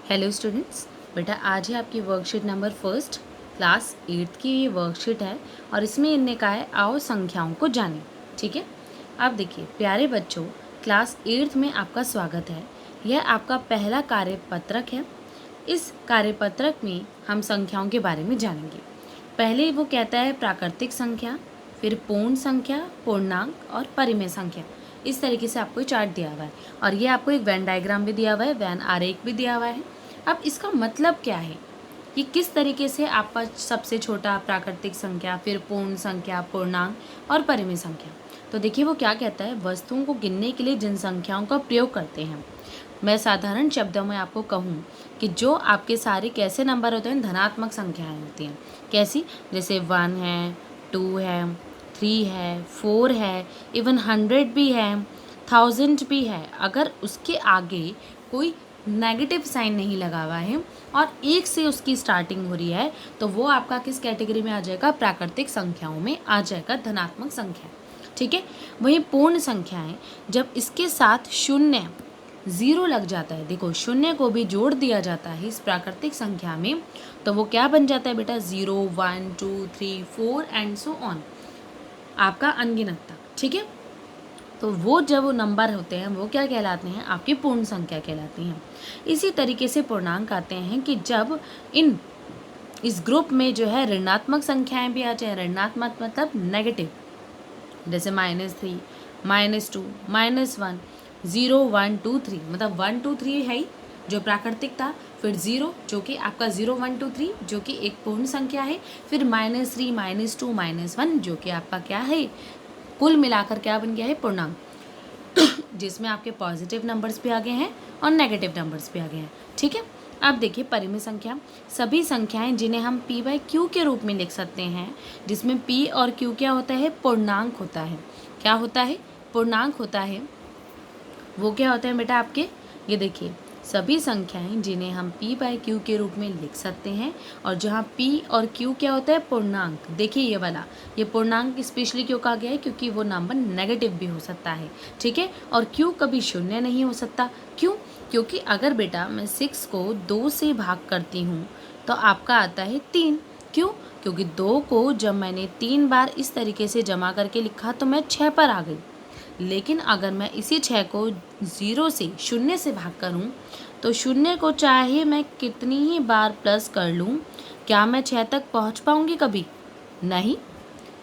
Hello students, बेटा आज है आपकी worksheet number first class 8th की ये वर्कशीट है और इसमें इनने कहा है आओ संख्याओं को जानें। ठीक है, आप देखिए प्यारे बच्चों, क्लास 8th में आपका स्वागत है। यह आपका पहला कार्यपत्रक है। इस कार्यपत्रक में हम संख्याओं के बारे में जानेंगे। पहले वो कहता है प्राकृतिक संख्या, फिर पूर्ण संख्या, पूर्णांक और परिमेय संख्या। इस तरीके से आपको चार्ट दिया हुआ है और ये आपको एक वेन डायग्राम भी दिया हुआ है, वेन आरेख भी दिया हुआ है। अब इसका मतलब क्या है कि किस तरीके से आपका सबसे छोटा प्राकृतिक संख्या, फिर पूर्ण संख्या, पूर्णांक और परिमेय संख्या। तो देखिए वो क्या कहता है, वस्तुओं को गिनने के लिए जिन संख्याओं का प्रयोग करते हैं। मैं साधारण शब्दों में आपको कहूँ कि जो आपके सारे कैसे नंबर होते हैं, धनात्मक संख्याएं होती हैं। कैसी? जैसे 1 है, 2 है, 3 है, 4 है, इवन 100 भी है, 1000 भी है। अगर उसके आगे कोई नेगेटिव साइन नहीं लगा हुआ है और 1 से उसकी स्टार्टिंग हो रही है तो वो आपका किस कैटेगरी में आ जाएगा? प्राकृतिक संख्याओं में आ जाएगा, धनात्मक संख्या। ठीक है, वहीं पूर्ण संख्याएं जब इसके साथ शून्य, ज़ीरो लग जाता है, देखो शून्य को भी जोड़ दिया जाता है इस प्राकृतिक संख्या में, तो वो क्या बन जाता है बेटा? 0, 1, 2, 3, 4 एंड सो ऑन, आपका अनगिनत तक। ठीक है, तो वो जब वो नंबर होते हैं वो क्या कहलाते हैं? आपकी पूर्ण संख्या कहलाती हैं। इसी तरीके से पूर्णांक आते हैं कि जब इस ग्रुप में जो है ऋणात्मक संख्याएं भी आ जाए। ऋणात्मक मतलब नेगेटिव, जैसे -3, -2, -1, 0, 1, 2, 3, मतलब 1, 2, 3 है ही जो प्राकृतिक था, फिर 0 जो कि आपका 0, 1, 2, 3 जो कि एक पूर्ण संख्या है, फिर -3, -2, -1 जो कि आपका क्या है? कुल मिलाकर क्या बन गया है? पूर्णांक, जिसमें आपके पॉजिटिव नंबर्स भी आ गए हैं और नेगेटिव नंबर्स भी आ गए हैं। ठीक है, अब देखिए परिमेय संख्या, सभी संख्याएं जिन्हें हम p/q के रूप में लिख सकते हैं, जिसमें p और q क्या होता है? पूर्णांक होता है। क्या होता है? पूर्णांक होता है। वो क्या होते हैं बेटा आपके? ये देखिए सभी संख्याएं जिन्हें हम p/q के रूप में लिख सकते हैं और जहाँ p और q क्या होता है? पूर्णांक। देखिए ये वाला, ये पूर्णांक स्पेशली क्यों कहा गया है? क्योंकि वो नंबर नेगेटिव भी हो सकता है। ठीक है, और q कभी शून्य नहीं हो सकता। क्यों? क्योंकि अगर बेटा मैं 6 को 2 से भाग करती हूँ तो आपका आता है 3। क्यों? क्योंकि 2 को जब मैंने 3 बार इस तरीके से जमा करके लिखा तो मैं 6 पर आ गई। लेकिन अगर मैं इसी 6 को 0 से, शून्य से भाग करूं तो शून्य को चाहे मैं कितनी ही बार प्लस कर लूं, क्या मैं 6 तक पहुंच पाऊंगी? कभी नहीं।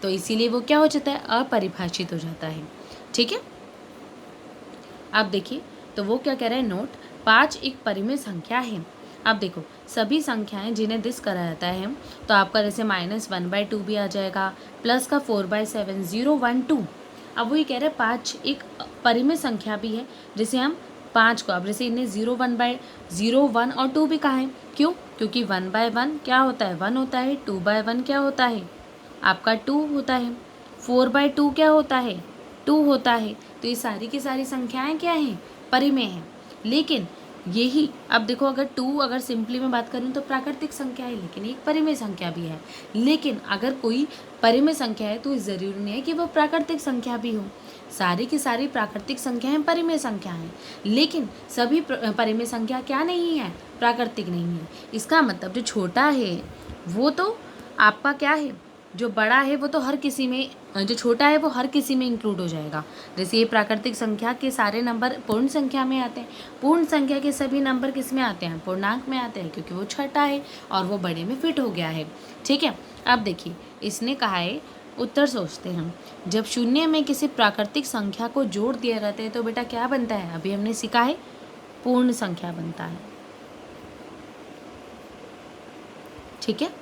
तो इसीलिए वो क्या हो जाता है? अपरिभाषित हो जाता है। ठीक है, अब देखिए तो वो क्या कह रहा है? नोट 5 एक परिमेय संख्या है। अब देखो सभी संख्याएं जिन्हें दिस करा जाता है तो आपका जैसे -1/2 भी आ जाएगा, प्लस का 4/7, 0, 1, 2। अब वही कह रहे हैं 5 एक परिमेय संख्या भी है, जिसे हम 5 को, अब जैसे इन्हें 0, 1 और 2 भी कहा है। क्यों? क्योंकि 1/1 क्या होता है? 1 होता है, 2/1 क्या होता है? आपका 2 होता है, 4/2 क्या होता है? 2 होता है। तो ये सारी की सारी संख्याएं क्या हैं? परिमेय हैं। लेकिन यही अब देखो, अगर 2 अगर सिंपली मैं बात करूँ तो प्राकृतिक संख्या है, लेकिन एक परिमेय संख्या भी है। लेकिन अगर कोई परिमेय संख्या है तो ज़रूरी नहीं है कि वो प्राकृतिक संख्या भी हो। सारी की सारी प्राकृतिक संख्याएं परिमेय संख्या हैं, लेकिन सभी परिमेय संख्या क्या नहीं है? प्राकृतिक नहीं है। इसका मतलब जो छोटा है वो तो आपका क्या है? जो बड़ा है वो तो हर किसी में, जो छोटा है वो हर किसी में इंक्लूड हो जाएगा। जैसे ये प्राकृतिक संख्या के सारे नंबर पूर्ण संख्या में आते हैं, पूर्ण संख्या के सभी नंबर किस में आते हैं? पूर्णांक में आते हैं, क्योंकि वो छोटा है और वो बड़े में फिट हो गया है। ठीक है, अब देखिए इसने कहा है उत्तर सोचते हैं। जब शून्य में किसी प्राकृतिक संख्या को जोड़ दिया जाता है तो बेटा क्या बनता है? अभी हमने सीखा है, पूर्ण संख्या बनता है। ठीक है,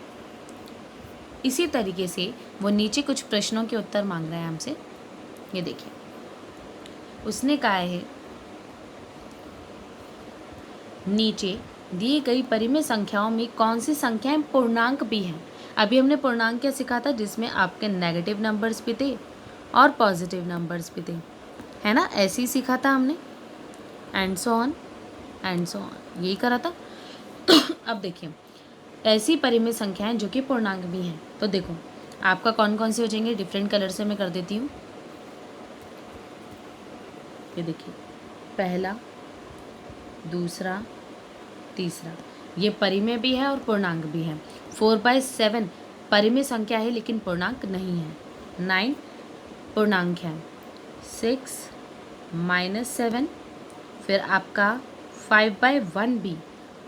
इसी तरीके से वो नीचे कुछ प्रश्नों के उत्तर मांग रहा है हमसे। ये देखिए उसने कहा है नीचे दी गई परिमेय संख्याओं में कौन सी संख्याएं पूर्णांक भी हैं? अभी हमने पूर्णांक क्या सीखा था? जिसमें आपके नेगेटिव नंबर्स भी थे और पॉजिटिव नंबर्स भी थे, है ना? ऐसे ही सीखा था हमने, and so on and so on, यही करा था। अब देखिए ऐसी परिमेय संख्याएं जो कि पूर्णांक भी हैं, तो देखो आपका कौन कौन से हो जाएंगे? डिफरेंट कलर से मैं कर देती हूँ। ये देखिए पहला, दूसरा, तीसरा, ये परिमेय भी है और पूर्णांक भी है। 4/7 परिमेय संख्या है लेकिन पूर्णांक नहीं है। 9 पूर्णांक है। 6 - 7, फिर आपका 5/1 भी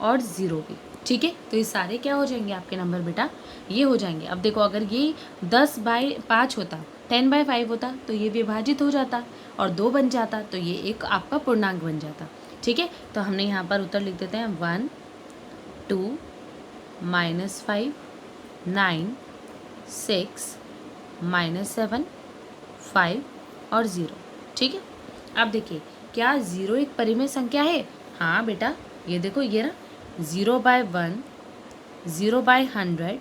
और 0 भी। ठीक है, तो ये सारे क्या हो जाएंगे आपके नंबर बेटा, ये हो जाएंगे। अब देखो अगर ये 10/5 होता, 10/5 होता तो ये विभाजित हो जाता और 2 बन जाता, तो ये एक आपका पूर्णांक बन जाता। ठीक है, तो हमने यहाँ पर उत्तर लिख देते हैं 1, 2, -5, 9, 6, -7, 5 और 0। ठीक है, अब देखिए क्या 0 एक परिमेय संख्या है? हाँ बेटा, ये देखो ये ना 0/1, 0/100,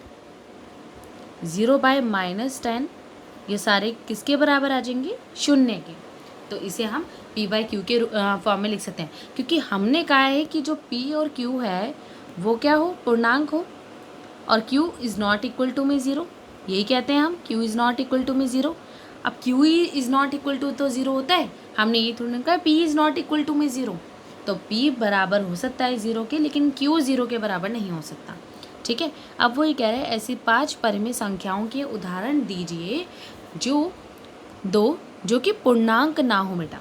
0/-10, ये सारे किसके बराबर आ जाएंगे? शून्य के। तो इसे हम p/q के फॉर्म में लिख सकते हैं, क्योंकि हमने कहा है कि जो p और q है वो क्या हो? पूर्णांक हो, और q is not equal to में 0, यही कहते हैं हम, q is not equal to में 0। अब q is not equal to तो 0 होता है, हमने ये थोड़ी ना कहा p is not equal to में 0। तो p बराबर हो सकता है 0 के, लेकिन q 0 के बराबर नहीं हो सकता। ठीक है, अब वो ये कह रहे हैं ऐसी 5 परिमेय संख्याओं के उदाहरण दीजिए जो कि पूर्णांक ना हो बेटा।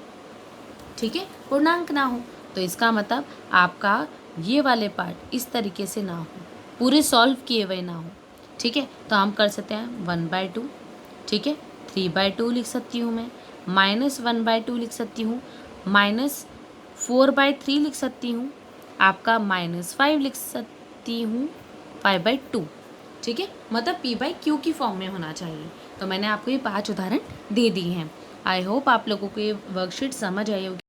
ठीक है, पूर्णांक ना हो, तो इसका मतलब आपका ये वाले पार्ट इस तरीके से ना हो, पूरे सॉल्व किए हुए ना हो। ठीक है, तो हम कर सकते हैं 1/2। ठीक है, 3/2 लिख सकती हूँ मैं, -1/2 लिख सकती हूँ, -4/3 लिख सकती हूँ, आपका -5 लिख सकती हूँ, 5/2। ठीक है, मतलब p/q की फॉर्म में होना चाहिए। तो मैंने आपको ये 5 उदाहरण दे दिए हैं। आई होप आप लोगों को ये वर्कशीट समझ आई होगी।